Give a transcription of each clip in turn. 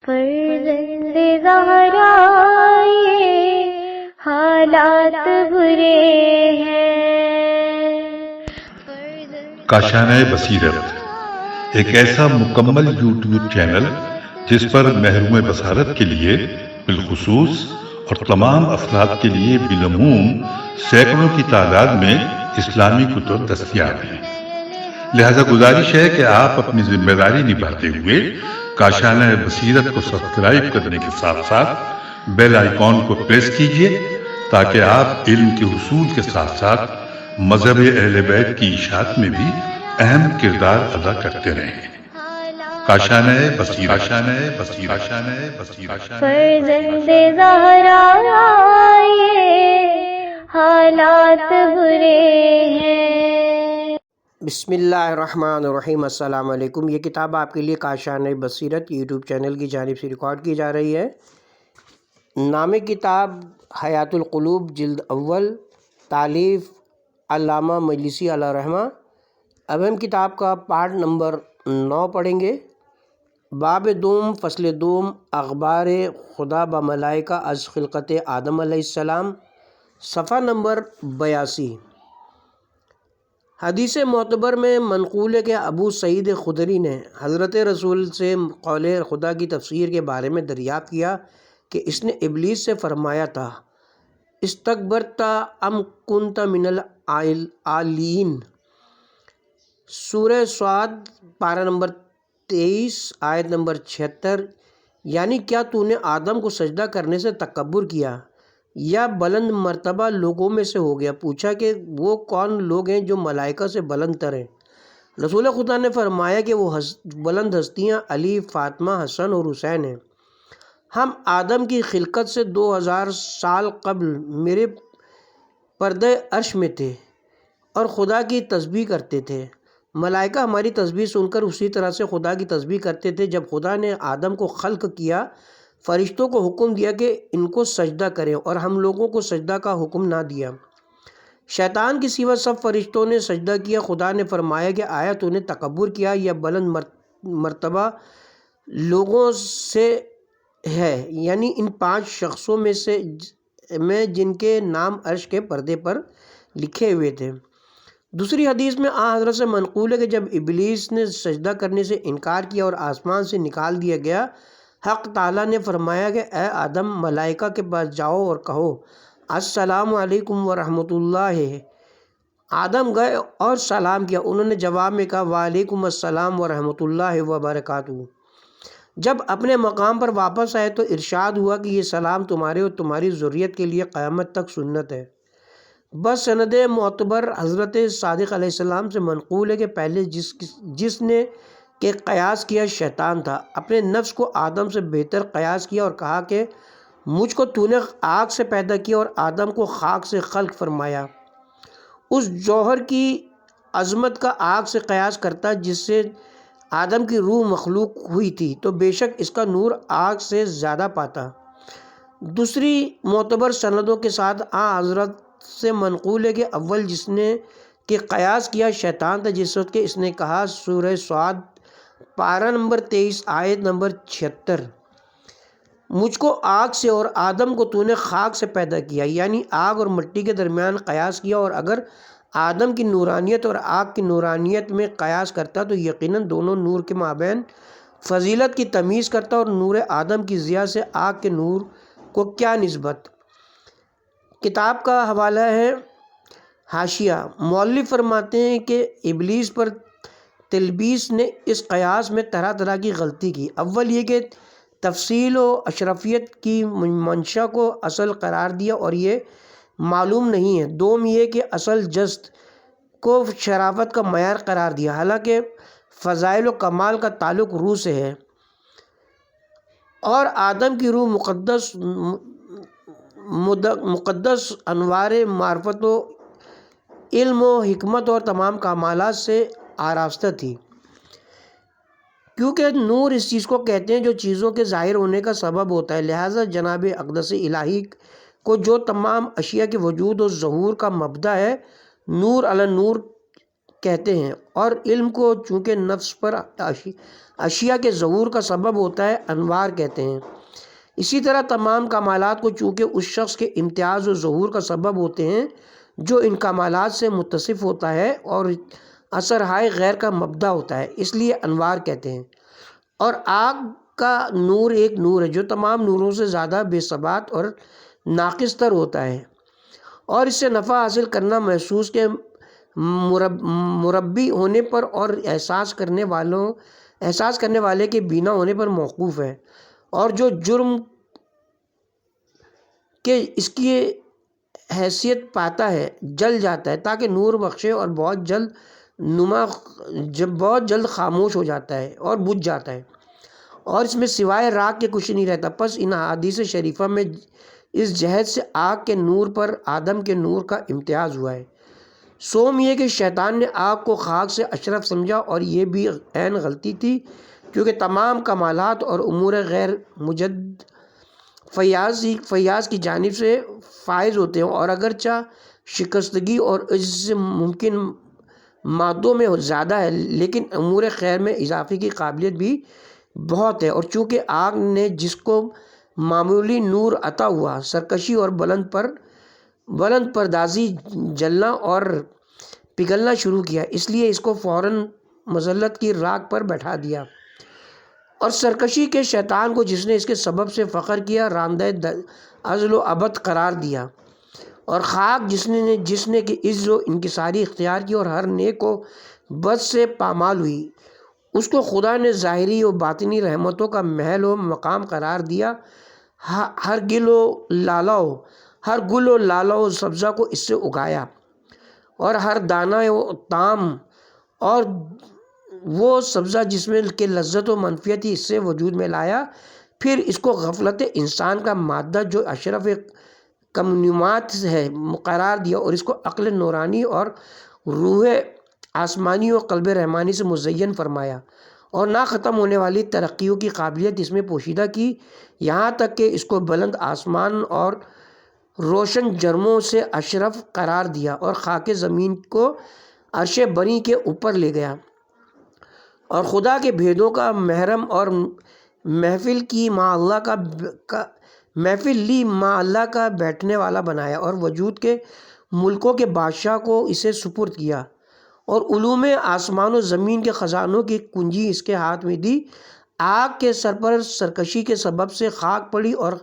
فرزند زہرا یہ حالات برے ہیں۔ کاشانہ بصیرت ایک ایسا مکمل یوٹیوب چینل جس پر محروم بصارت کے لیے بالخصوص اور تمام افراد کے لیے بالعموم سینکڑوں کی تعداد میں اسلامی کتب دستیاب ہیں۔ لہذا گزارش ہے کہ آپ اپنی ذمہ داری نبھاتے ہوئے کاشانہ بصیرت کو سبسکرائب کرنے کے ساتھ ساتھ بیل آئیکن کو پریس کیجئے تاکہ آپ علم کے حصول کے ساتھ ساتھ مذہب اہل بیت کی اشاعت میں بھی اہم کردار ادا کرتے رہیں۔ کاشانہ بصیرت۔ فرزند زہرا یہ حالات برے ہیں۔ بسم اللہ الرحمن الرحیم۔ السلام علیکم۔ یہ کتاب آپ کے لیے کاشانہ بصیرت یوٹیوب چینل کی جانب سے ریکارڈ کی جا رہی ہے۔ نام کتاب حیات القلوب، جلد اول، تالیف علامہ مجلسی علیہ رحمہ۔ اب ہم کتاب کا پارٹ نمبر 9 پڑھیں گے۔ باب دوم، فصل دوم، اخبار خدا با ملائکہ از خلقت آدم علیہ السلام، صفحہ نمبر 82۔ حدیث معتبر میں منقول ہے کہ ابو سعید خدری نے حضرت رسول سے قول خدا کی تفسیر کے بارے میں دریافت کیا کہ اس نے ابلیس سے فرمایا تھا، استکبرت ام کنت من العالین۔ سورہ صاد پارہ نمبر 23 آیت نمبر 76، یعنی کیا تو نے آدم کو سجدہ کرنے سے تکبر کیا یا بلند مرتبہ لوگوں میں سے ہو گیا؟ پوچھا کہ وہ کون لوگ ہیں جو ملائکہ سے بلند تر ہیں؟ رسول خدا نے فرمایا کہ وہ بلند ہستیاں علی، فاطمہ، حسن اور حسین ہیں۔ ہم آدم کی خلقت سے 2000 سال قبل میرے پردہ عرش میں تھے اور خدا کی تسبیح کرتے تھے۔ ملائکہ ہماری تسبیح سن کر اسی طرح سے خدا کی تسبیح کرتے تھے۔ جب خدا نے آدم کو خلق کیا، فرشتوں کو حکم دیا کہ ان کو سجدہ کریں اور ہم لوگوں کو سجدہ کا حکم نہ دیا۔ شیطان کے سوا سب فرشتوں نے سجدہ کیا۔ خدا نے فرمایا کہ آیا تو نے تکبر کیا یا بلند مرتبہ لوگوں سے ہے، یعنی ان 5 شخصوں میں جن کے نام عرش کے پردے پر لکھے ہوئے تھے۔ دوسری حدیث میں حضرت سے منقول ہے کہ جب ابلیس نے سجدہ کرنے سے انکار کیا اور آسمان سے نکال دیا گیا، حق تعالیٰ نے فرمایا کہ اے آدم، ملائکہ کے پاس جاؤ اور کہو السلام علیکم ورحمۃ اللہ۔ آدم گئے اور سلام کیا۔ انہوں نے جواب میں کہا وعلیکم السلام ورحمۃ اللہ وبرکاتہ۔ جب اپنے مقام پر واپس آئے تو ارشاد ہوا کہ یہ سلام تمہارے اور تمہاری ذریت کے لیے قیامت تک سنت ہے۔ بس سند معتبر حضرت صادق علیہ السلام سے منقول ہے کہ پہلے جس نے کہ قیاس کیا شیطان تھا، اپنے نفس کو آدم سے بہتر قیاس کیا اور کہا کہ مجھ کو تو نے آگ سے پیدا کیا اور آدم کو خاک سے خلق فرمایا۔ اس جوہر کی عظمت کا آگ سے قیاس کرتا جس سے آدم کی روح مخلوق ہوئی تھی تو بے شک اس کا نور آگ سے زیادہ پاتا۔ دوسری معتبر سندوں کے ساتھ حضرت سے منقول ہے کہ اول جس نے کہ قیاس کیا شیطان تھا، جس وقت کہ اس نے کہا سورہ صاد پارہ نمبر 23 آیت نمبر 76، مجھ کو آگ سے اور آدم کو تو نے خاک سے پیدا کیا، یعنی آگ اور مٹی کے درمیان قیاس کیا، اور اگر آدم کی نورانیت اور آگ کی نورانیت میں قیاس کرتا تو یقیناً دونوں نور کے مابین فضیلت کی تمیز کرتا، اور نور آدم کی ضیاء سے آگ کے نور کو کیا نسبت۔ کتاب کا حوالہ ہے حاشیہ۔ مؤلف فرماتے ہیں کہ ابلیس پر تلبیس نے اس قیاس میں طرح طرح کی غلطی کی۔ اول یہ کہ تفصیل و اشرفیت کی منشا کو اصل قرار دیا اور یہ معلوم نہیں ہے۔ دوم یہ کہ اصل جست کو شرافت کا معیار قرار دیا، حالانکہ فضائل و کمال کا تعلق روح سے ہے، اور آدم کی روح مقدس انوار معرفت و علم و حکمت اور تمام کمالات سے آراستہ تھی، کیونکہ نور اس چیز کو کہتے ہیں جو چیزوں کے ظاہر ہونے کا سبب ہوتا ہے۔ لہٰذا جناب اقدس الہی کو جو تمام اشیاء کے وجود و ظہور کا مبدا ہے، نور علی نور کہتے ہیں، اور علم کو چونکہ نفس پر اشیاء کے ظہور کا سبب ہوتا ہے انوار کہتے ہیں۔ اسی طرح تمام کمالات کو چونکہ اس شخص کے امتیاز و ظہور کا سبب ہوتے ہیں جو ان کمالات سے متصف ہوتا ہے اور اثرہائے غیر کا مبدا ہوتا ہے، اس لیے انوار کہتے ہیں۔ اور آگ کا نور ایک نور ہے جو تمام نوروں سے زیادہ بے ثبات اور ناقص تر ہوتا ہے، اور اس سے نفع حاصل کرنا محسوس کے مربی ہونے پر اور احساس کرنے والے کے بینا ہونے پر موقوف ہے، اور جو جرم کہ اس کی حیثیت پاتا ہے جل جاتا ہے تاکہ نور بخشے، اور بہت جلد خاموش ہو جاتا ہے اور بجھ جاتا ہے، اور اس میں سوائے راگ کے کچھ نہیں رہتا۔ پس ان احادیث شریفہ میں اس جہت سے آگ کے نور پر آدم کے نور کا امتیاز ہوا ہے۔ سوم یہ کہ شیطان نے آگ کو خاک سے اشرف سمجھا، اور یہ بھی عین غلطی تھی، کیونکہ تمام کمالات اور امور غیر مجد فیاض کی جانب سے فائز ہوتے ہیں، اور اگرچہ شکستگی اور عجز سے ممکن مادوں میں زیادہ ہے، لیکن امور خیر میں اضافے کی قابلیت بھی بہت ہے۔ اور چونکہ آگ نے جس کو معمولی نور عطا ہوا سرکشی اور بلند پردازی جلنا اور پگھلنا شروع کیا، اس لیے اس کو فوراً مذلت کی راک پر بیٹھا دیا، اور سرکشی کے شیطان کو جس نے اس کے سبب سے فخر کیا راندہ ازل و ابد قرار دیا، اور خاک جس نے کہ عز و انکساری اختیار کی اور ہر نیک و بد سے پامال ہوئی، اس کو خدا نے ظاہری و باطنی رحمتوں کا محل و مقام قرار دیا۔ ہر گل و لالہ و سبزہ کو اس سے اگایا، اور ہر دانہ و تام اور وہ سبزہ جس میں کہ لذت و منفیت تھی اس سے وجود میں لایا۔ پھر اس کو غفلت انسان کا مادہ جو اشرف کمنیات ہے قرار دیا، اور اس کو عقل نورانی اور روح آسمانی و قلب رحمانی سے مزین فرمایا، اور نہ ختم ہونے والی ترقیوں کی قابلیت اس میں پوشیدہ کی، یہاں تک کہ اس کو بلند آسمان اور روشن جرموں سے اشرف قرار دیا، اور خاک زمین کو عرش بری کے اوپر لے گیا، اور خدا کے بھیدوں کا محرم اور محفل لی مع اللہ کا بیٹھنے والا بنایا، اور وجود کے ملکوں کے بادشاہ کو اسے سپرد کیا، اور علوم آسمان و زمین کے خزانوں کی کنجی اس کے ہاتھ میں دی۔ آگ کے سر پر سرکشی کے سبب سے خاک پڑی، اور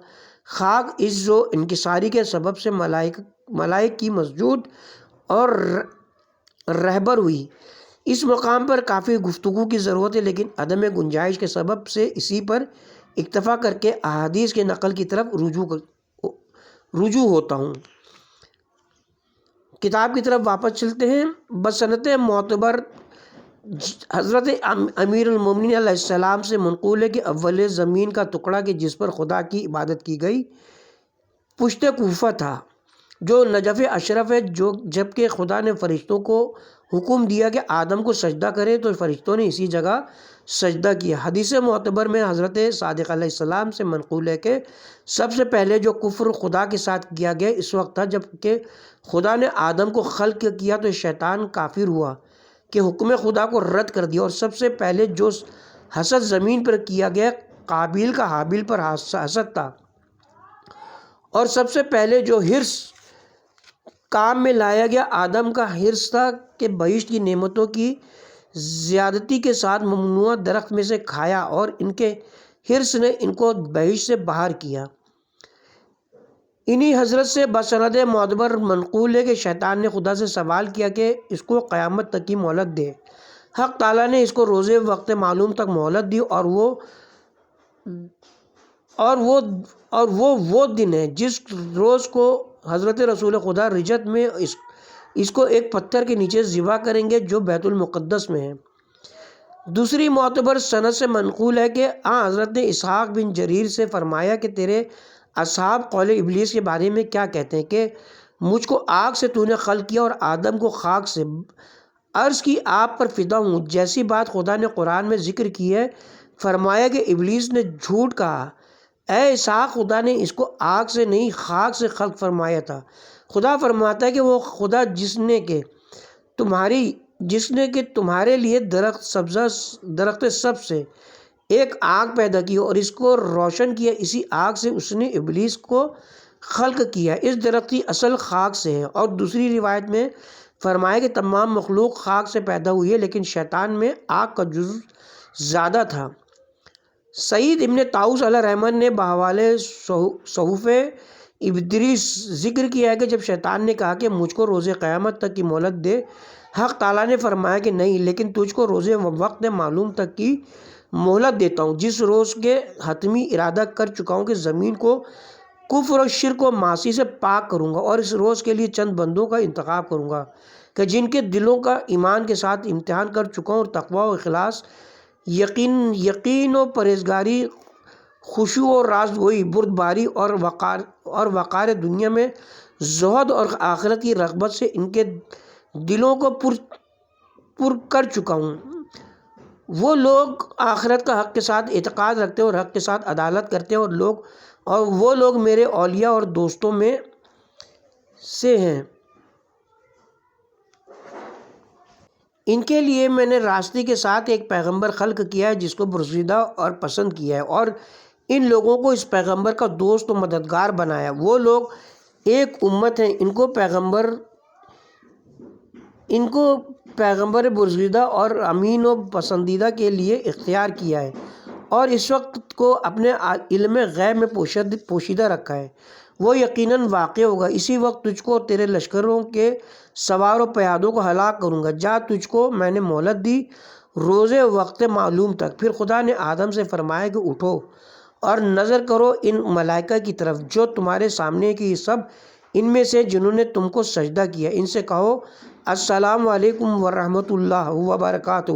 خاک عز و انکساری کے سبب سے ملائک کی مسجود اور رہبر ہوئی۔ اس مقام پر کافی گفتگو کی ضرورت ہے، لیکن عدم گنجائش کے سبب سے اسی پر اکتفا کر کے احادیث کے نقل کی طرف رجوع ہوتا ہوں۔ کتاب کی طرف واپس چلتے ہیں۔ بسنت معتبر حضرت امیر المومنین علیہ السلام سے منقول ہے کہ اول زمین کا ٹکڑا کہ جس پر خدا کی عبادت کی گئی پشت کوفہ تھا، جو نجف اشرف ہے، جبکہ خدا نے فرشتوں کو حکم دیا کہ آدم کو سجدہ کرے تو فرشتوں نے اسی جگہ سجدہ کیا۔ حدیث معتبر میں حضرت صادق علیہ السلام سے منقول ہے کہ سب سے پہلے جو کفر خدا کے ساتھ کیا گیا اس وقت تھا جبکہ خدا نے آدم کو خلق کیا تو شیطان کافر ہوا کہ حکم خدا کو رد کر دیا، اور سب سے پہلے جو حسد زمین پر کیا گیا قابیل کا حابیل پر حسد تھا، اور سب سے پہلے جو حرص کام میں لایا گیا آدم کا حرص تھا کہ بہشت کی نعمتوں کی زیادتی کے ساتھ ممنوع درخت میں سے کھایا، اور ان کے حرص نے ان کو بہشت سے باہر کیا۔ انہی حضرت سے بسند معتبر منقول ہے کہ شیطان نے خدا سے سوال کیا کہ اس کو قیامت تک کی مہلت دے۔ حق تعالیٰ نے اس کو روزے وقت معلوم تک مہلت دی، اور وہ دن ہے جس روز کو حضرت رسول خدا رجت میں اس کو ایک پتھر کے نیچے ذبح کریں گے جو بیت المقدس میں ہے۔ دوسری معتبر سند سے منقول ہے کہ حضرت نے اسحاق بن جریر سے فرمایا کہ تیرے اصحاب قول ابلیس کے بارے میں کیا کہتے ہیں کہ مجھ کو آگ سے تو نے خلق کیا اور آدم کو خاک سے، عرض کی آپ پر فدا ہوں جیسی بات خدا نے قرآن میں ذکر کی ہے۔ فرمایا کہ ابلیس نے جھوٹ کہا، اے اسحاق خدا نے اس کو آگ سے نہیں خاک سے خلق فرمایا تھا۔ خدا فرماتا ہے کہ وہ خدا جس نے کہ تمہاری جس نے کہ تمہارے لیے درخت سب سے ایک آگ پیدا کی اور اس کو روشن کیا، اسی آگ سے اس نے ابلیس کو خلق کیا، اس درخت کی اصل خاک سے ہے۔ اور دوسری روایت میں فرمایا کہ تمام مخلوق خاک سے پیدا ہوئی ہے، لیکن شیطان میں آگ کا جزو زیادہ تھا۔ سعید ابن طاؤس علیہ رحمت نے بحوالِ صحف ادریس ذکر کیا ہے کہ جب شیطان نے کہا کہ مجھ کو روز قیامت تک کی مہلت دے، حق تعالیٰ نے فرمایا کہ نہیں، لیکن تجھ کو روز وقت معلوم تک کی مہلت دیتا ہوں، جس روز کے حتمی ارادہ کر چکا ہوں کہ زمین کو کفر و شرک و معاصی سے پاک کروں گا، اور اس روز کے لیے چند بندوں کا انتخاب کروں گا کہ جن کے دلوں کا ایمان کے ساتھ امتحان کر چکا ہوں، اور تقوی و اخلاص، یقین و پرہیزگاری، خشوع و راستگوئی، بردباری اور وقار دنیا میں زہد اور آخرت کی رغبت سے ان کے دلوں کو پر کر چکا ہوں۔ وہ لوگ آخرت کا حق کے ساتھ اعتقاد رکھتے ہیں اور حق کے ساتھ عدالت کرتے ہیں، اور وہ لوگ میرے اولیاء اور دوستوں میں سے ہیں۔ ان کے لیے میں نے راستے کے ساتھ ایک پیغمبر خلق کیا ہے جس کو برگزیدہ اور پسند کیا ہے، اور ان لوگوں کو اس پیغمبر کا دوست و مددگار بنایا۔ وہ لوگ ایک امت ہیں، ان کو پیغمبر برگزیدہ اور امین و پسندیدہ کے لیے اختیار کیا ہے، اور اس وقت کو اپنے علم غیب میں پوشیدہ رکھا ہے۔ وہ یقیناً واقع ہوگا، اسی وقت تجھ کو اور تیرے لشکروں کے سوار و پیادوں کو ہلاک کروں گا۔ جا، تجھ کو میں نے مہلت دی روز وقت معلوم تک۔ پھر خدا نے آدم سے فرمایا کہ اٹھو اور نظر کرو ان ملائکہ کی طرف جو تمہارے سامنے کی، سب ان میں سے جنہوں نے تم کو سجدہ کیا، ان سے کہو السلام علیکم ورحمۃ اللہ وبرکاتہ۔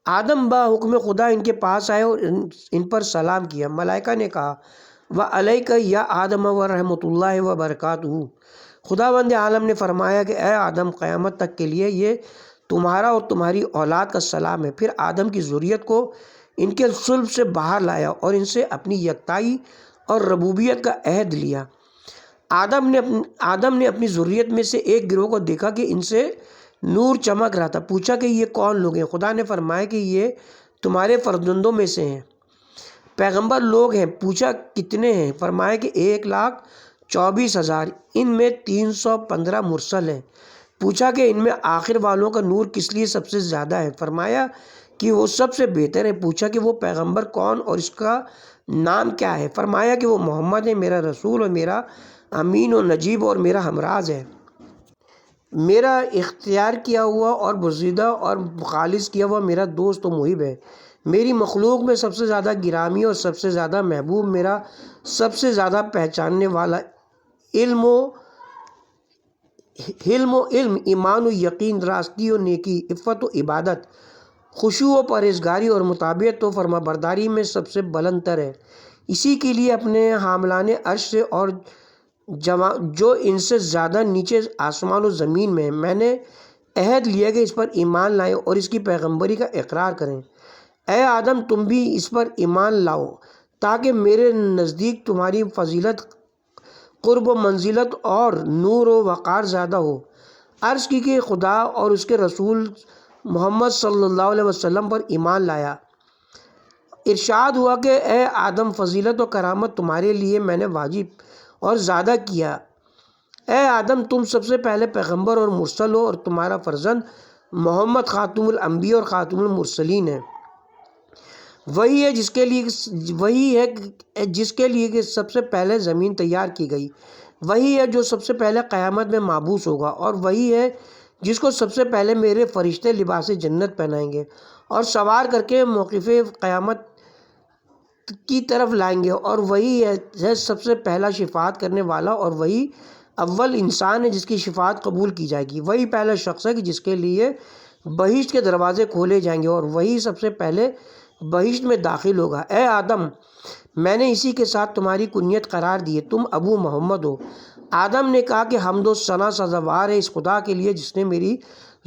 آدم با حکم خدا ان کے پاس آئے اور ان پر سلام کیا۔ ملائکہ نے کہا وعلیک یا آدم ورحمۃ اللہ وبرکاتہ۔ خداوند عالم نے فرمایا کہ اے آدم، قیامت تک کے لیے یہ تمہارا اور تمہاری اولاد کا سلام ہے۔ پھر آدم کی ذریت کو ان کے صلب سے باہر لایا اور ان سے اپنی یکتائی اور ربوبیت کا عہد لیا۔ آدم نے اپنی ذریت میں سے ایک گروہ کو دیکھا کہ ان سے نور چمک رہا تھا، پوچھا کہ یہ کون لوگ ہیں؟ خدا نے فرمایا کہ یہ تمہارے فرزندوں میں سے ہیں، پیغمبر لوگ ہیں۔ پوچھا کتنے ہیں؟ فرمایا کہ 1,24,000، ان میں 315 مرسل ہیں۔ پوچھا کہ ان میں آخر والوں کا نور کس لیے سب سے زیادہ ہے؟ فرمایا کہ وہ سب سے بہتر ہے۔ پوچھا کہ وہ پیغمبر کون اور اس کا نام کیا ہے؟ فرمایا کہ وہ محمد ہے، میرا رسول اور میرا امین و نجیب اور میرا ہمراز ہے، میرا اختیار کیا ہوا اور برگزیدہ اور خالص کیا ہوا میرا دوست و محب ہے، میری مخلوق میں سب سے زیادہ گرامی اور سب سے زیادہ محبوب، میرا سب سے زیادہ پہچاننے والا، علم، ایمان و یقین، راستی و نیکی، عفت و عبادت، خشوع و پرہیزگاری اور مطابقت و فرما برداری میں سب سے بلند تر ہے۔ اسی کے لیے اپنے حاملان عرش سے اور جو ان سے زیادہ نیچے آسمان و زمین میں، میں نے عہد لیا کہ اس پر ایمان لائیں اور اس کی پیغمبری کا اقرار کریں۔ اے آدم، تم بھی اس پر ایمان لاؤ تاکہ میرے نزدیک تمہاری فضیلت، قرب و منزلت اور نور و وقار زیادہ ہو۔ عرض کی کہ خدا اور اس کے رسول محمد صلی اللہ علیہ وسلم پر ایمان لایا۔ ارشاد ہوا کہ اے آدم، فضیلت و کرامت تمہارے لیے میں نے واجب اور زیادہ کیا۔ اے آدم، تم سب سے پہلے پیغمبر اور مرسل ہو، اور تمہارا فرزند محمد خاتم الانبیاء اور خاتم المرسلین ہے۔ وہی ہے جس کے لیے کہ سب سے پہلے زمین تیار کی گئی، وہی ہے جو سب سے پہلے قیامت میں مابعوث ہوگا، اور وہی ہے جس کو سب سے پہلے میرے فرشتے لباس جنت پہنائیں گے اور سوار کر کے موقف قیامت کی طرف لائیں گے، اور وہی ہے سب سے پہلا شفاعت کرنے والا، اور وہی اول انسان ہے جس کی شفاعت قبول کی جائے گی، وہی پہلا شخص ہے کہ جس کے لیے بہشت کے دروازے کھولے جائیں گے، اور وہی سب سے پہلے بہشت میں داخل ہوگا۔ اے آدم، میں نے اسی کے ساتھ تمہاری کنیت قرار دی ہے، تم ابو محمد ہو۔ آدم نے کہا کہ حمد و ثنا سزاوار ہے اس خدا کے لیے جس نے میری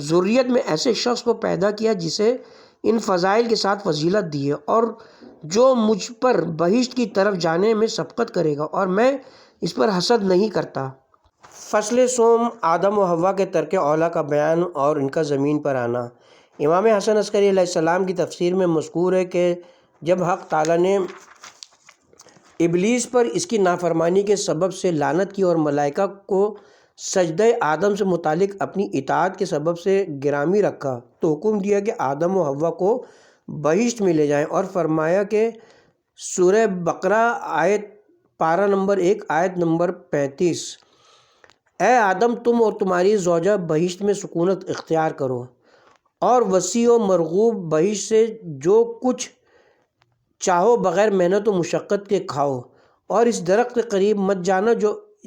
ذریت میں ایسے شخص کو پیدا کیا جسے ان فضائل کے ساتھ فضیلت دی ہے، اور جو مجھ پر بہشت کی طرف جانے میں سبقت کرے گا، اور میں اس پر حسد نہیں کرتا۔ فصل سوم، آدم و حوا کے ترک اولا کا بیان اور ان کا زمین پر آنا۔ امام حسن عسکری علیہ السلام کی تفسیر میں مذکور ہے کہ جب حق تعالیٰ نے ابلیس پر اس کی نافرمانی کے سبب سے لعنت کی اور ملائکہ کو سجدہ آدم سے متعلق اپنی اطاعت کے سبب سے گرامی رکھا تو حکم دیا کہ آدم و حوا کو بہشت میں لے جائیں، اور فرمایا کہ سورہ بقرہ پارہ نمبر 1 آیت نمبر 35، اے آدم تم اور تمہاری زوجہ بہشت میں سکونت اختیار کرو اور وسیع و مرغوب بہشت سے جو کچھ چاہو بغیر محنت و مشقت کے کھاؤ، اور اس درخت کے قریب مت جانا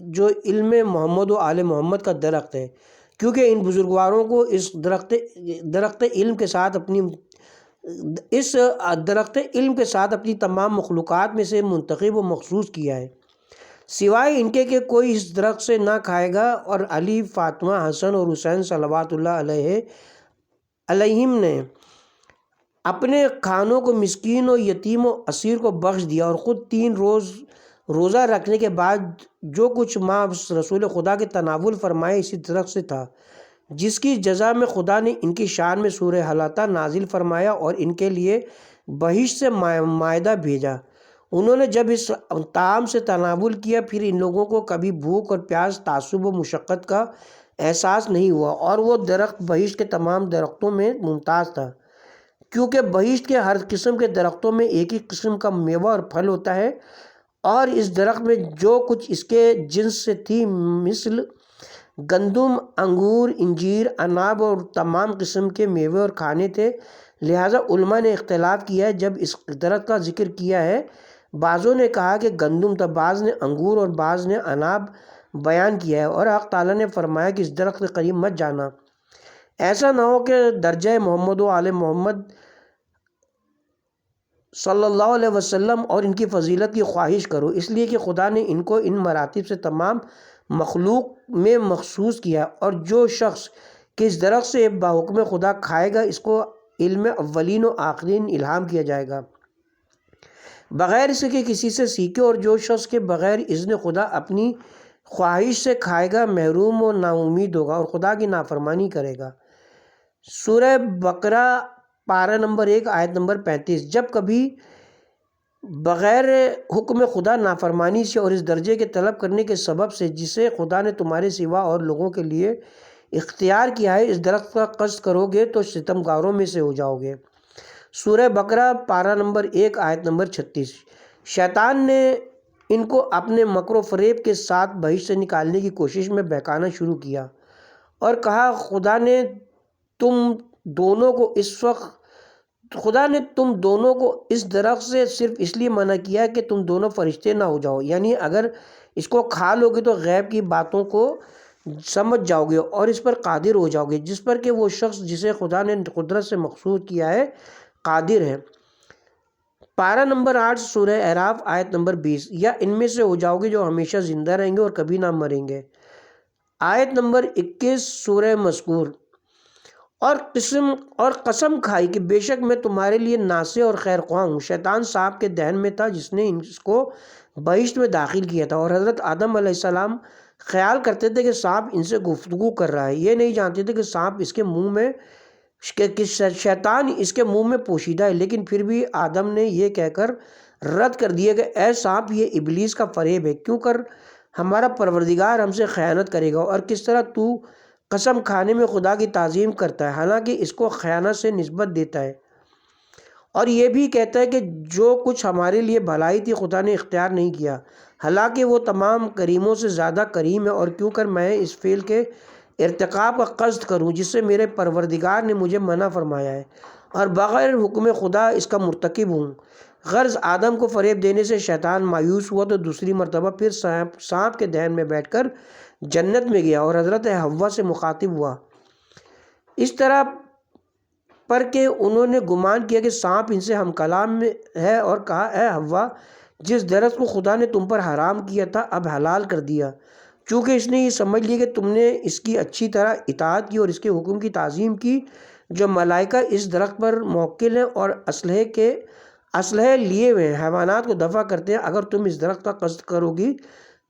جو علم محمد و آل محمد کا درخت ہے، کیونکہ ان بزرگواروں کو اس درخت علم کے ساتھ اپنی تمام مخلوقات میں سے منتخب و مخصوص کیا ہے، سوائے ان کے کہ کوئی اس درخت سے نہ کھائے گا۔ اور علی، فاطمہ، حسن اور حسین صلوات اللہ علیہم نے اپنے کھانوں کو مسکین و یتیم و اسیر کو بخش دیا، اور خود 3 روزہ رکھنے کے بعد جو کچھ ماں رسول خدا کے تناول فرمائے اسی درخت سے تھا، جس کی جزا میں خدا نے ان کی شان میں سورہ حلقہ نازل فرمایا اور ان کے لیے بہشت سے مائدہ بھیجا۔ انہوں نے جب اس طعام سے تناول کیا پھر ان لوگوں کو کبھی بھوک اور پیاس، تعصب و مشقت کا احساس نہیں ہوا، اور وہ درخت بہشت کے تمام درختوں میں ممتاز تھا، کیونکہ بہشت کے ہر قسم کے درختوں میں ایک ہی قسم کا میوہ اور پھل ہوتا ہے، اور اس درخت میں جو کچھ اس کے جنس سے تھی مثل گندم، انگور، انجیر، اناب اور تمام قسم کے میوے اور کھانے تھے۔ لہٰذا علماء نے اختلاف کیا ہے جب اس درخت کا ذکر کیا ہے، بعضوں نے کہا کہ گندم تھا، بعض نے انگور اور بعض نے اناب بیان کیا ہے، اور حق تعالیٰ نے فرمایا کہ اس درخت کے قریب مت جانا، ایسا نہ ہو کہ درجہ محمد و آل محمد صلی اللہ علیہ وسلم اور ان کی فضیلت کی خواہش کرو، اس لیے کہ خدا نے ان کو ان مراتب سے تمام مخلوق میں مخصوص کیا، اور جو شخص کہ اس درخت سے بحکم خدا کھائے گا اس کو علم اولین و آخرین الہام کیا جائے گا بغیر اس کے کسی سے سیکھے، اور جو شخص کے بغیر اذن خدا اپنی خواہش سے کھائے گا محروم و نا امید ہوگا اور خدا کی نافرمانی کرے گا۔ سورہ بقرہ پارہ نمبر 1 آیت نمبر 35، جب کبھی بغیر حکم خدا نافرمانی سے اور اس درجے کے طلب کرنے کے سبب سے جسے خدا نے تمہارے سوا اور لوگوں کے لیے اختیار کیا ہے اس درخت کا قصد کرو گے تو ستمگاروں میں سے ہو جاؤ گے۔ سورہ بقرہ پارہ نمبر 1 آیت نمبر 36، شیطان نے ان کو اپنے مکر و فریب کے ساتھ بہشت سے نکالنے کی کوشش میں بہکانا شروع کیا اور کہا خدا نے تم دونوں کو اس درخت سے صرف اس لیے منع کیا کہ تم دونوں فرشتے نہ ہو جاؤ، یعنی اگر اس کو کھا لو گے تو غیب کی باتوں کو سمجھ جاؤ گے اور اس پر قادر ہو جاؤ گے، جس پر کہ وہ شخص جسے خدا نے قدرت سے مخصوص کیا ہے قادر ہے۔ پارہ نمبر 8 سورہ اعراف آیت نمبر 20، یا ان میں سے ہو جاؤ گے جو ہمیشہ زندہ رہیں گے اور کبھی نہ مریں گے۔ آیت نمبر 21 سورہ مذکور، اور قسم کھائی کہ بے شک میں تمہارے لیے ناصح اور خیر خواہ ہوں۔ شیطان سانپ کے دہن میں تھا جس نے اس کو بہشت میں داخل کیا تھا، اور حضرت آدم علیہ السلام خیال کرتے تھے کہ سانپ ان سے گفتگو کر رہا ہے، یہ نہیں جانتے تھے کہ سانپ اس کے منہ میں شیطان اس کے منہ میں پوشیدہ ہے، لیکن پھر بھی آدم نے یہ کہہ کر رد کر دیا کہ اے سانپ یہ ابلیس کا فریب ہے، کیوں کر ہمارا پروردگار ہم سے خیانت کرے گا، اور کس طرح تو قسم کھانے میں خدا کی تعظیم کرتا ہے حالانکہ اس کو خیانت سے نسبت دیتا ہے، اور یہ بھی کہتا ہے کہ جو کچھ ہمارے لیے بھلائی تھی خدا نے اختیار نہیں کیا، حالانکہ وہ تمام کریموں سے زیادہ کریم ہے، اور کیوں کر میں اس فعل کے ارتکاب کا قصد کروں جس سے میرے پروردگار نے مجھے منع فرمایا ہے، اور بغیر حکم خدا اس کا مرتکب ہوں۔ غرض آدم کو فریب دینے سے شیطان مایوس ہوا تو دوسری مرتبہ پھر سانپ کے دہن میں بیٹھ کر جنت میں گیا اور حضرت حوا سے مخاطب ہوا، اس طرح پر کہ انہوں نے گمان کیا کہ سانپ ان سے ہم کلام ہے، اور کہا اے حوا جس درخت کو خدا نے تم پر حرام کیا تھا اب حلال کر دیا، چونکہ اس نے یہ سمجھ لیا کہ تم نے اس کی اچھی طرح اطاعت کی اور اس کے حکم کی تعظیم کی، جو ملائکہ اس درخت پر موکل ہیں اور اسلحے لیے ہوئے ہیں، حیوانات کو دفع کرتے ہیں، اگر تم اس درخت کا قصد کرو گی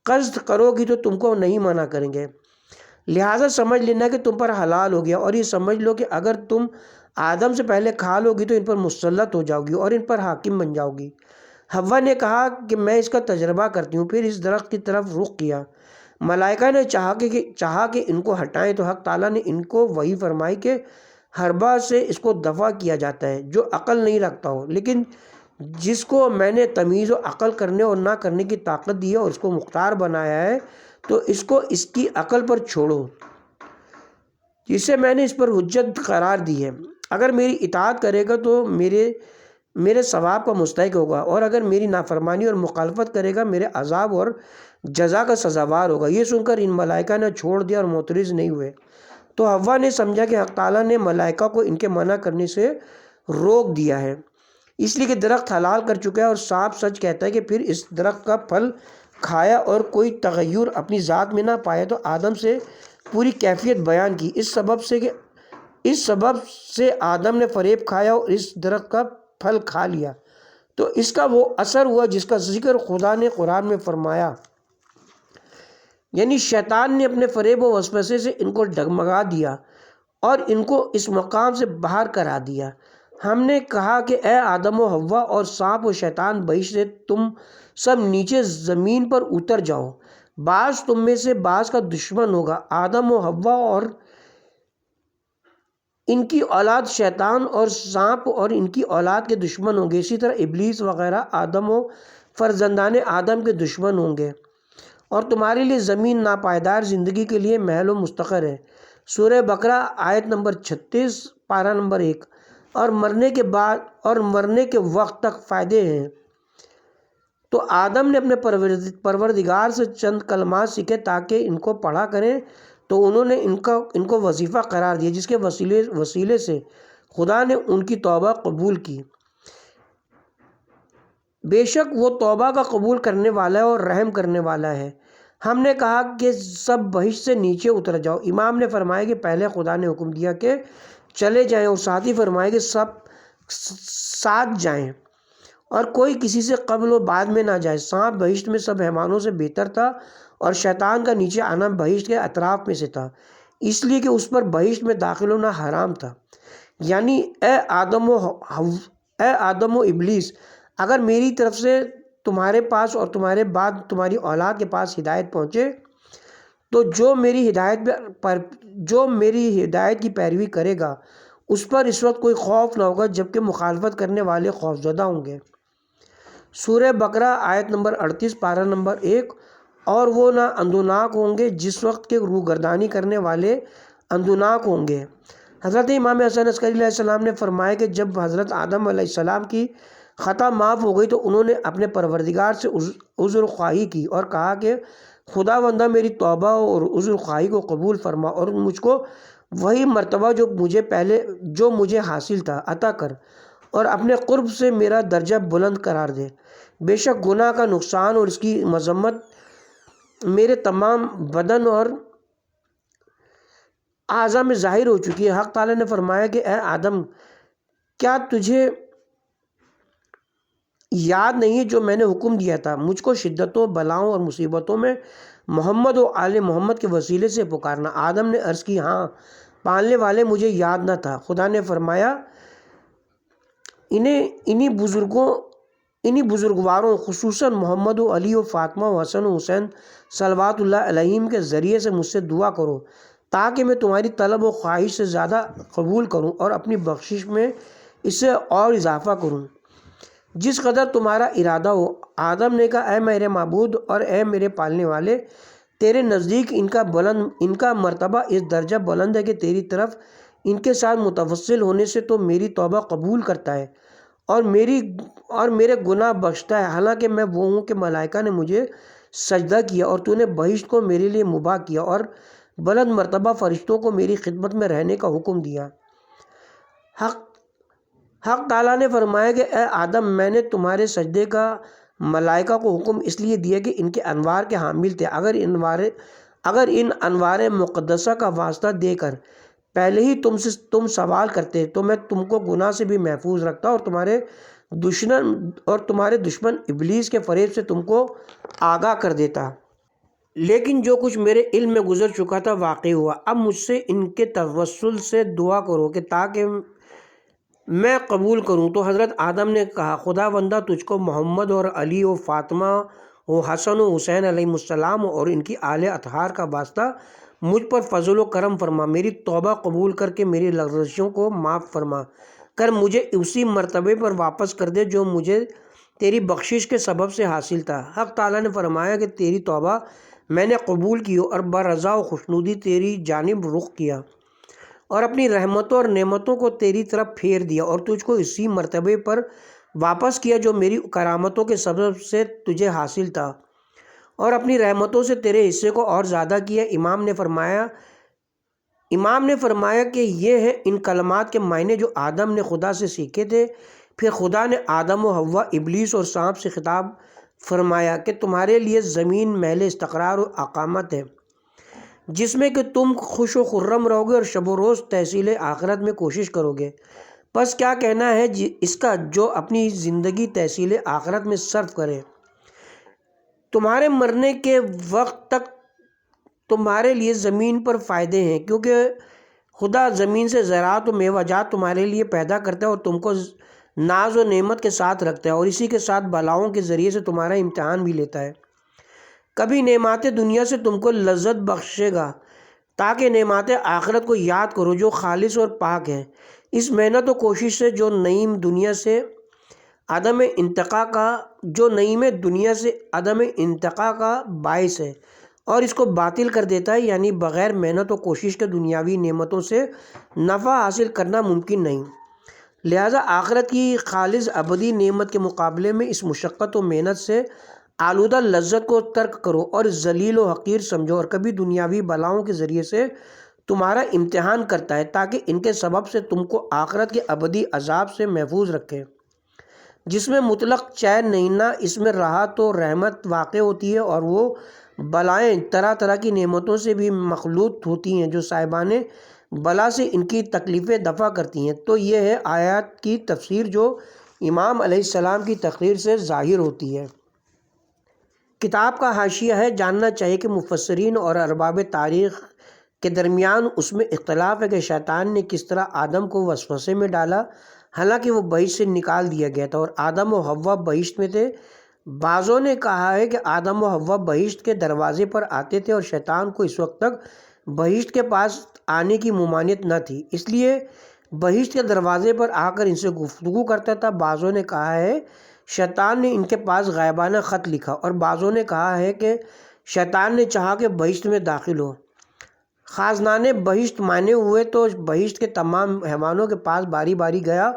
قصد کرو گی تو تم کو نہیں منع کریں گے، لہٰذا سمجھ لینا کہ تم پر حلال ہو گیا، اور یہ سمجھ لو کہ اگر تم آدم سے پہلے کھا لو گی تو ان پر مسلط ہو جاؤ گی اور ان پر حاکم بن جاؤ گی۔ حوا نے کہا کہ میں اس کا تجربہ کرتی ہوں، پھر اس درخت کی طرف رخ کیا۔ ملائکہ نے چاہا کہ ان کو ہٹائیں تو حق تعالیٰ نے ان کو وحی فرمائی کہ حربہ سے اس کو دفع کیا جاتا ہے جو عقل نہیں رکھتا ہو، لیکن جس کو میں نے تمیز و عقل کرنے اور نہ کرنے کی طاقت دی ہے اور اس کو مختار بنایا ہے تو اس کو اس کی عقل پر چھوڑو، جسے میں نے اس پر حجت قرار دی ہے۔ اگر میری اطاعت کرے گا تو میرے ثواب کا مستحق ہوگا، اور اگر میری نافرمانی اور مخالفت کرے گا میرے عذاب اور جزا کا سزاوار ہوگا۔ یہ سن کر ان ملائکہ نے چھوڑ دیا اور معترض نہیں ہوئے، تو حوا نے سمجھا کہ حق تعالیٰ نے ملائکہ کو ان کے منع کرنے سے روک دیا ہے، اس لیے کہ درخت حلال کر چکا ہے، اور صاف سچ کہتا ہے کہ پھر اس درخت کا پھل کھایا اور کوئی تغیر اپنی ذات میں نہ پایا تو آدم سے پوری کیفیت بیان کی۔ اس سبب سے آدم نے فریب کھایا اور اس درخت کا پھل کھا لیا تو اس کا وہ اثر ہوا جس کا ذکر خدا نے قرآن میں فرمایا، یعنی شیطان نے اپنے فریب و وسوسے سے ان کو ڈگمگا دیا اور ان کو اس مقام سے باہر کرا دیا۔ ہم نے کہا کہ اے آدم و حوا اور سانپ و شیطان بہشت سے تم سب نیچے زمین پر اتر جاؤ، بعض تم میں سے بعض کا دشمن ہوگا۔ آدم و حوا اور ان کی اولاد شیطان اور سانپ اور ان کی اولاد کے دشمن ہوں گے، اسی طرح ابلیس وغیرہ آدم و فرزندان آدم کے دشمن ہوں گے، اور تمہارے لیے زمین ناپائیدار زندگی کے لیے محل و مستقر ہے۔ سورہ بقرہ آیت نمبر 36 پارہ نمبر 1۔ اور مرنے کے وقت تک فائدے ہیں۔ تو آدم نے اپنے پروردگار سے چند کلمات سیکھے تاکہ ان کو پڑھا کریں، تو انہوں نے ان کو وظیفہ قرار دیا، جس کے وسیلے سے خدا نے ان کی توبہ قبول کی۔ بے شک وہ توبہ کا قبول کرنے والا ہے اور رحم کرنے والا ہے۔ ہم نے کہا کہ سب بہشت سے نیچے اتر جاؤ۔ امام نے فرمایا کہ پہلے خدا نے حکم دیا کہ چلے جائیں، اور ساتھ ہی فرمایا کہ سب ساتھ جائیں اور کوئی کسی سے قبل و بعد میں نہ جائے۔ سانپ بہشت میں سب حیوانوں سے بہتر تھا، اور شیطان کا نیچے آنا بہشت کے اطراف میں سے تھا، اس لیے کہ اس پر بہشت میں داخل ہونا حرام تھا۔ یعنی اے آدم و ابلیس، اگر میری طرف سے تمہارے پاس اور تمہارے بعد تمہاری اولاد کے پاس ہدایت پہنچے تو جو میری ہدایت کی پیروی کرے گا اس پر اس وقت کوئی خوف نہ ہوگا، جبکہ مخالفت کرنے والے خوفزدہ ہوں گے۔ سورہ بقرہ آیت نمبر 38 پارہ نمبر 1۔ اور وہ نہ اندوناک ہوں گے جس وقت کے روگردانی کرنے والے اندوناک ہوں گے۔ حضرت امام حسن عسکری علیہ السلام نے فرمایا کہ جب حضرت آدم علیہ السلام کی خطا معاف ہو گئی تو انہوں نے اپنے پروردگار سے عذر خواہی کی اور کہا کہ خداوندہ میری توبہ اور عذر خواہی کو قبول فرما اور مجھ کو وہی مرتبہ جو مجھے حاصل تھا عطا کر، اور اپنے قرب سے میرا درجہ بلند قرار دے۔ بے شک گناہ کا نقصان اور اس کی مذمت میرے تمام بدن اور اعضاء میں ظاہر ہو چکی ہے۔ حق تعالیٰ نے فرمایا کہ اے آدم، کیا تجھے یاد نہیں ہے جو میں نے حکم دیا تھا؟ مجھ کو شدتوں، بلاؤں اور مصیبتوں میں محمد و آل محمد کے وسیلے سے پکارنا۔ آدم نے عرض کی ہاں پالنے والے مجھے یاد نہ تھا۔ خدا نے فرمایا انہی بزرگواروں خصوصاً محمد و علی و فاطمہ و حسن و حسین صلوات اللہ علیہم کے ذریعے سے مجھ سے دعا کرو تاکہ میں تمہاری طلب و خواہش سے زیادہ قبول کروں اور اپنی بخشش میں اس سے اور اضافہ کروں جس قدر تمہارا ارادہ ہو۔ آدم نے کہا اے میرے معبود اور اے میرے پالنے والے، تیرے نزدیک ان کا مرتبہ اس درجہ بلند ہے کہ تیری طرف ان کے ساتھ متوسل ہونے سے تو میری توبہ قبول کرتا ہے اور میرے گناہ بخشتا ہے، حالانکہ میں وہ ہوں کہ ملائکہ نے مجھے سجدہ کیا اور تو نے بہشت کو میرے لیے مباح کیا اور بلند مرتبہ فرشتوں کو میری خدمت میں رہنے کا حکم دیا۔ حق تعالیٰ نے فرمایا کہ اے آدم، میں نے تمہارے سجدے کا ملائکہ کو حکم اس لیے دیا کہ ان کے انوار کے حامل تھے۔ اگر ان انوار مقدسہ کا واسطہ دے کر پہلے ہی تم سوال کرتے تو میں تم کو گناہ سے بھی محفوظ رکھتا اور تمہارے دشمن ابلیس کے فریب سے تم کو آگاہ کر دیتا۔ لیکن جو کچھ میرے علم میں گزر چکا تھا واقع ہوا، اب مجھ سے ان کے توسل سے دعا کرو کہ تاکہ میں قبول کروں۔ تو حضرت آدم نے کہا، خدا بندہ تجھ کو محمد اور علی و فاطمہ و حسن و حسین علیہ السلام اور ان کی آل اطہار کا واسطہ مجھ پر فضل و کرم فرما، میری توبہ قبول کر کے میری لغزشوں کو معاف فرما کر مجھے اسی مرتبے پر واپس کر دے جو مجھے تیری بخشش کے سبب سے حاصل تھا۔ حق تعالیٰ نے فرمایا کہ تیری توبہ میں نے قبول کی اور برضا و خوشنودی تیری جانب رخ کیا اور اپنی رحمتوں اور نعمتوں کو تیری طرف پھیر دیا اور تجھ کو اسی مرتبے پر واپس کیا جو میری کرامتوں کے سبب سے تجھے حاصل تھا اور اپنی رحمتوں سے تیرے حصے کو اور زیادہ کیا۔ امام نے فرمایا کہ یہ ہے ان کلمات کے معنی جو آدم نے خدا سے سیکھے تھے۔ پھر خدا نے آدم و حوا، ابلیس اور سانپ سے خطاب فرمایا کہ تمہارے لیے زمین محل استقرار و اقامت ہے جس میں کہ تم خوش و خرم رہو گے اور شب و روز تحصیل آخرت میں کوشش کرو گے۔ پس کیا کہنا ہے اس کا جو اپنی زندگی تحصیل آخرت میں صرف کرے؟ تمہارے مرنے کے وقت تک تمہارے لیے زمین پر فائدے ہیں، کیونکہ خدا زمین سے زراعت و میوہ جات تمہارے لیے پیدا کرتا ہے اور تم کو ناز و نعمت کے ساتھ رکھتا ہے اور اسی کے ساتھ بلاؤں کے ذریعے سے تمہارا امتحان بھی لیتا ہے۔ کبھی نعمات دنیا سے تم کو لذت بخشے گا تاکہ نعمات آخرت کو یاد کرو جو خالص اور پاک ہیں۔ اس محنت و کوشش سے جو نعیم دنیا سے عدم انتقاء کا باعث ہے اور اس کو باطل کر دیتا ہے، یعنی بغیر محنت و کوشش کے دنیاوی نعمتوں سے نفع حاصل کرنا ممکن نہیں۔ لہٰذا آخرت کی خالص ابدی نعمت کے مقابلے میں اس مشقت و محنت سے آلودہ لذت کو ترک کرو اور ذلیل و حقیر سمجھو، اور کبھی دنیاوی بلاؤں کے ذریعے سے تمہارا امتحان کرتا ہے تاکہ ان کے سبب سے تم کو آخرت کے ابدی عذاب سے محفوظ رکھے جس میں مطلق چین نہیں، نہ اس میں راحت و رحمت واقع ہوتی ہے، اور وہ بلائیں طرح طرح کی نعمتوں سے بھی مخلوط ہوتی ہیں جو صاحبان بلا سے ان کی تکلیفیں دفع کرتی ہیں۔ تو یہ ہے آیات کی تفسیر جو امام علیہ السلام کی تقریر سے ظاہر ہوتی ہے۔ کتاب کا حاشیہ ہے، جاننا چاہیے کہ مفسرین اور ارباب تاریخ کے درمیان اس میں اختلاف ہے کہ شیطان نے کس طرح آدم کو وسوسے میں ڈالا، حالانکہ وہ بہشت سے نکال دیا گیا تھا اور آدم و حوا بہشت میں تھے۔ بعضوں نے کہا ہے کہ آدم و حوا بہشت کے دروازے پر آتے تھے اور شیطان کو اس وقت تک بہشت کے پاس آنے کی ممانعت نہ تھی، اس لیے بہشت کے دروازے پر آ کر ان سے گفتگو کرتا تھا۔ بعضوں نے کہا ہے شیطان نے ان کے پاس غائبانہ خط لکھا، اور بعضوں نے کہا ہے کہ شیطان نے چاہا کہ بہشت میں داخل ہو۔ خازنان بہشت مانے ہوئے تو بہشت کے تمام حیوانوں کے پاس باری باری گیا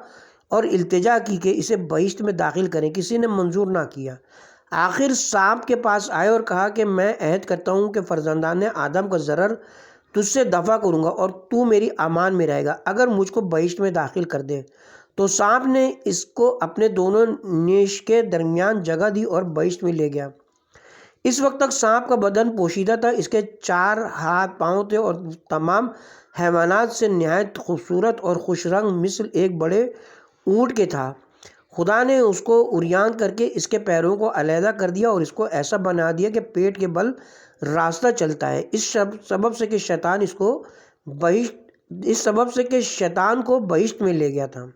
اور التجا کی کہ اسے بہشت میں داخل کریں، کسی نے منظور نہ کیا۔ آخر سانپ کے پاس آئے اور کہا کہ میں عہد کرتا ہوں کہ فرزندان آدم کا ضرر تجھ سے دفع کروں گا اور تو میری امان میں رہے گا اگر مجھ کو بہشت میں داخل کر دے۔ تو سانپ نے اس کو اپنے دونوں نیش کے درمیان جگہ دی اور بہشت میں لے گیا۔ اس وقت تک سانپ کا بدن پوشیدہ تھا، اس کے 4 ہاتھ پاؤں تھے اور تمام حیوانات سے نہایت خوبصورت اور خوش رنگ مثل ایک بڑے اونٹ کے تھا۔ خدا نے اس کو عریان کر کے اس کے پیروں کو علیحدہ کر دیا اور اس کو ایسا بنا دیا کہ پیٹ کے بل راستہ چلتا ہے، اس سبب سے کہ شیطان کو بہشت میں لے گیا تھا۔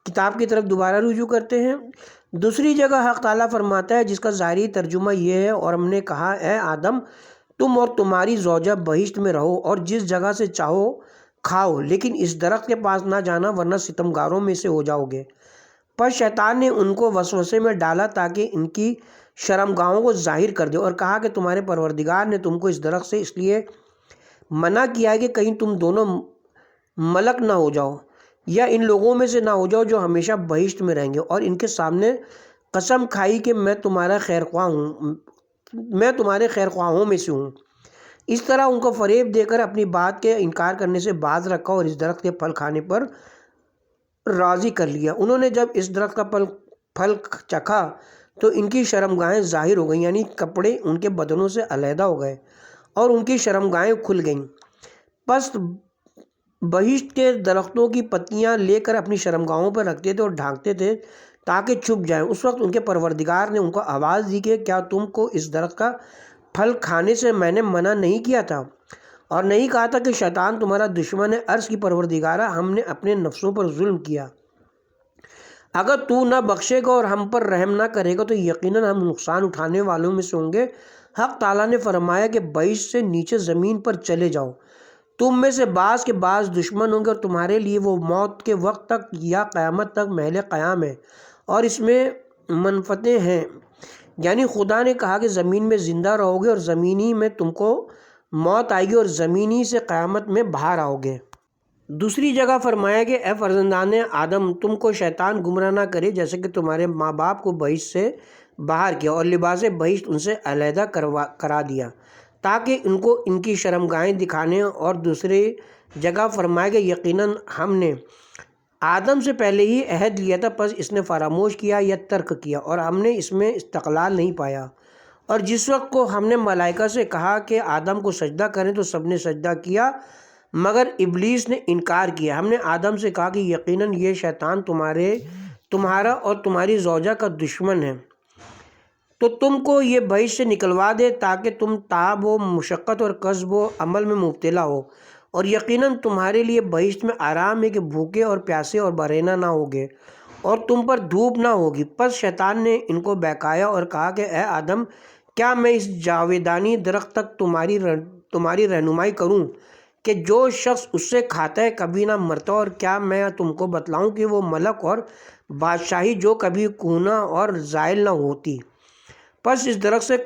کتاب کی طرف دوبارہ رجوع کرتے ہیں۔ دوسری جگہ حق تعالیٰ فرماتا ہے، جس کا ظاہری ترجمہ یہ ہے، اور ہم نے کہا اے آدم تم اور تمہاری زوجہ بہشت میں رہو اور جس جگہ سے چاہو کھاؤ، لیکن اس درخت کے پاس نہ جانا ورنہ ستمگاروں میں سے ہو جاؤ گے۔ پر شیطان نے ان کو وسوسے میں ڈالا تاکہ ان کی شرمگاہوں کو ظاہر کر دے اور کہا کہ تمہارے پروردگار نے تم کو اس درخت سے اس لیے منع کیا ہے کہ کہیں تم دونوں ملک نہ ہو جاؤ یا ان لوگوں میں سے نہ ہو جاؤ جو ہمیشہ بہشت میں رہیں گے، اور ان کے سامنے قسم کھائی کہ میں تمہارے خیر خواہوں میں سے ہوں۔ اس طرح ان کو فریب دے کر اپنی بات کے انکار کرنے سے باز رکھا اور اس درخت کے پھل کھانے پر راضی کر لیا۔ انہوں نے جب اس درخت کا پھل چکھا تو ان کی شرمگاہیں ظاہر ہو گئیں، یعنی کپڑے ان کے بدنوں سے علیحدہ ہو گئے اور ان کی شرمگاہیں کھل گئیں۔ پس بہشت کے درختوں کی پتیاں لے کر اپنی شرمگاہوں پر رکھتے تھے اور ڈھانکتے تھے تاکہ چھپ جائیں۔ اس وقت ان کے پروردگار نے ان کو آواز دی کہ کیا تم کو اس درخت کا پھل کھانے سے میں نے منع نہیں کیا تھا اور نہیں کہا تھا کہ شیطان تمہارا دشمن ہے؟ عرض کی پروردگارہ، ہم نے اپنے نفسوں پر ظلم کیا، اگر تو نہ بخشے گا اور ہم پر رحم نہ کرے گا تو یقیناً ہم نقصان اٹھانے والوں میں سے ہوں گے۔ حق تعالیٰ نے فرمایا کہ بہشت سے نیچے زمین پر چلے جاؤ، تم میں سے بعض کے بعض دشمن ہوں گے اور تمہارے لیے وہ موت کے وقت تک یا قیامت تک محل قیام ہے اور اس میں منفعتیں ہیں۔ یعنی خدا نے کہا کہ زمین میں زندہ رہو گے اور زمینی میں تم کو موت آئے گی اور زمینی سے قیامت میں باہر آؤ گے۔ دوسری جگہ فرمایا کہ اے فرزندان آدم، تم کو شیطان گمراہ نہ کرے جیسے کہ تمہارے ماں باپ کو بہشت سے باہر کیا اور لباس بہشت ان سے علیحدہ کرا دیا تاکہ ان کو ان کی شرمگاہیں دکھانے۔ اور دوسری جگہ فرمایا کہ یقیناً ہم نے آدم سے پہلے ہی عہد لیا تھا، پس اس نے فراموش کیا یا ترک کیا اور ہم نے اس میں استقلال نہیں پایا۔ اور جس وقت کو ہم نے ملائکہ سے کہا کہ آدم کو سجدہ کریں تو سب نے سجدہ کیا مگر ابلیس نے انکار کیا۔ ہم نے آدم سے کہا کہ یقیناً یہ شیطان تمہارا اور تمہاری زوجہ کا دشمن ہے، تو تم کو یہ بہشت سے نکلوا دے تاکہ تم تعب و مشقت اور کسب و عمل میں مبتلا ہو، اور یقیناً تمہارے لیے بہشت میں آرام ہے کہ بھوکے اور پیاسے اور برہنہ نہ ہوگے اور تم پر دھوپ نہ ہوگی۔ پس شیطان نے ان کو بہکایا اور کہا کہ اے آدم، کیا میں اس جاویدانی درخت تک تمہاری رہنمائی کروں کہ جو شخص اس سے کھاتا ہے کبھی نہ مرتا، اور کیا میں تم کو بتلاؤں کہ وہ ملک اور بادشاہی جو کبھی کھونا اور زائل نہ ہوتی؟ پس اس درخت سے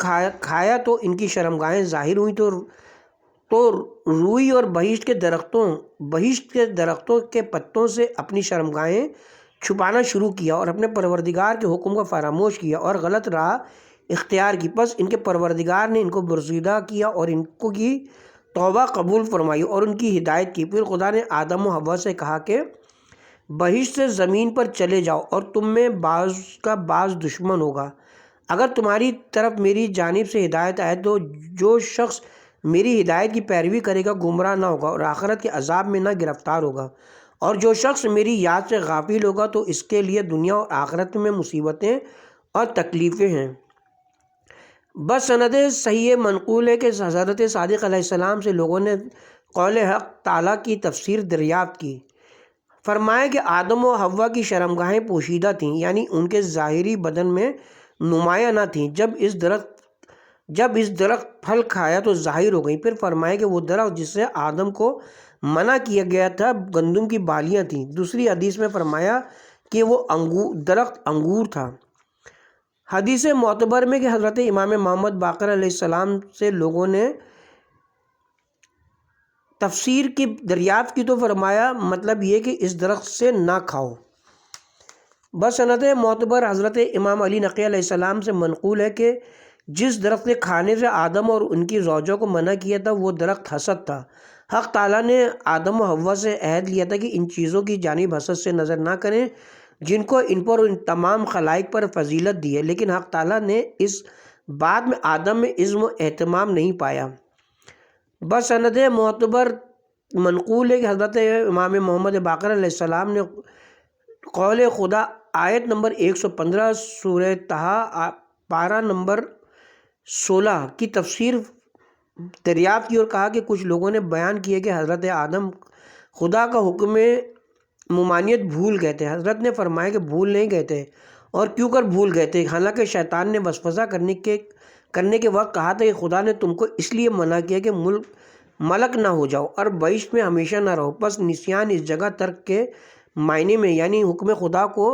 کھایا تو ان کی شرمگاہیں ظاہر ہوئیں، تو روئی اور بہشت کے درختوں کے پتوں سے اپنی شرمگاہیں چھپانا شروع کیا اور اپنے پروردگار کے حکم کو فراموش کیا اور غلط راہ اختیار کی۔ پس ان کے پروردگار نے ان کو برگزیدہ کیا اور ان کی توبہ قبول فرمائی اور ان کی ہدایت کی۔ پھر خدا نے آدم و حوا سے کہا کہ بہشت سے زمین پر چلے جاؤ اور تم میں بعض کا بعض دشمن ہوگا، اگر تمہاری طرف میری جانب سے ہدایت آئے تو جو شخص میری ہدایت کی پیروی کرے گا گمراہ نہ ہوگا اور آخرت کے عذاب میں نہ گرفتار ہوگا، اور جو شخص میری یاد سے غافل ہوگا تو اس کے لیے دنیا اور آخرت میں مصیبتیں اور تکلیفیں ہیں۔ بس سند صحیح منقول ہے کہ حضرت صادق علیہ السلام سے لوگوں نے قول حق تعالیٰ کی تفسیر دریافت کی۔ فرمایا کہ آدم و حوا کی شرمگاہیں پوشیدہ تھیں، یعنی ان کے ظاہری بدن میں نمایاں نہ تھیں۔ جب اس درخت پھل کھایا تو ظاہر ہو گئی۔ پھر فرمایا کہ وہ درخت جس سے آدم کو منع کیا گیا تھا گندم کی بالیاں تھیں۔ دوسری حدیث میں فرمایا کہ وہ درخت انگور تھا۔ حدیث معتبر میں کہ حضرت امام محمد باقر علیہ السلام سے لوگوں نے تفسیر کی دریافت کی تو فرمایا مطلب یہ کہ اس درخت سے نہ کھاؤ۔ بسند معتبر حضرت امام علی نقی علیہ السلام سے منقول ہے کہ جس درخت کے کھانے سے آدم اور ان کی زوجوں کو منع کیا تھا وہ درخت حسد تھا۔ حق تعالیٰ نے آدم و حوا سے عہد لیا تھا کہ ان چیزوں کی جانب حسد سے نظر نہ کریں جن کو ان پر اور ان تمام خلائق پر فضیلت دی ہے، لیکن حق تعالیٰ نے اس بات میں آدم میں عزم و اہتمام نہیں پایا۔ بسند معتبر منقول ہے کہ حضرت امام محمد باقر علیہ السلام نے قول خدا آیت نمبر 115 سورہ طٰہٰ پارہ نمبر 16 کی تفسیر دریافت کی اور کہا کہ کچھ لوگوں نے بیان کیا کہ حضرت آدم خدا کا حکم ممانعت بھول گئے تھے۔ حضرت نے فرمایا کہ بھول نہیں گئے تھے، اور کیوں کر بھول گئے تھے، حالانکہ شیطان نے وسوسہ کرنے کے وقت کہا تھا کہ خدا نے تم کو اس لیے منع کیا کہ ملک نہ ہو جاؤ اور بہشت میں ہمیشہ نہ رہو۔ پس نسیان اس جگہ ترک کے معنی میں یعنی حکم خدا کو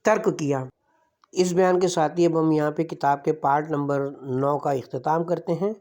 ترک کیا۔ اس بیان کے ساتھ ہی اب ہم یہاں پہ کتاب کے پارٹ نمبر 9 کا اختتام کرتے ہیں۔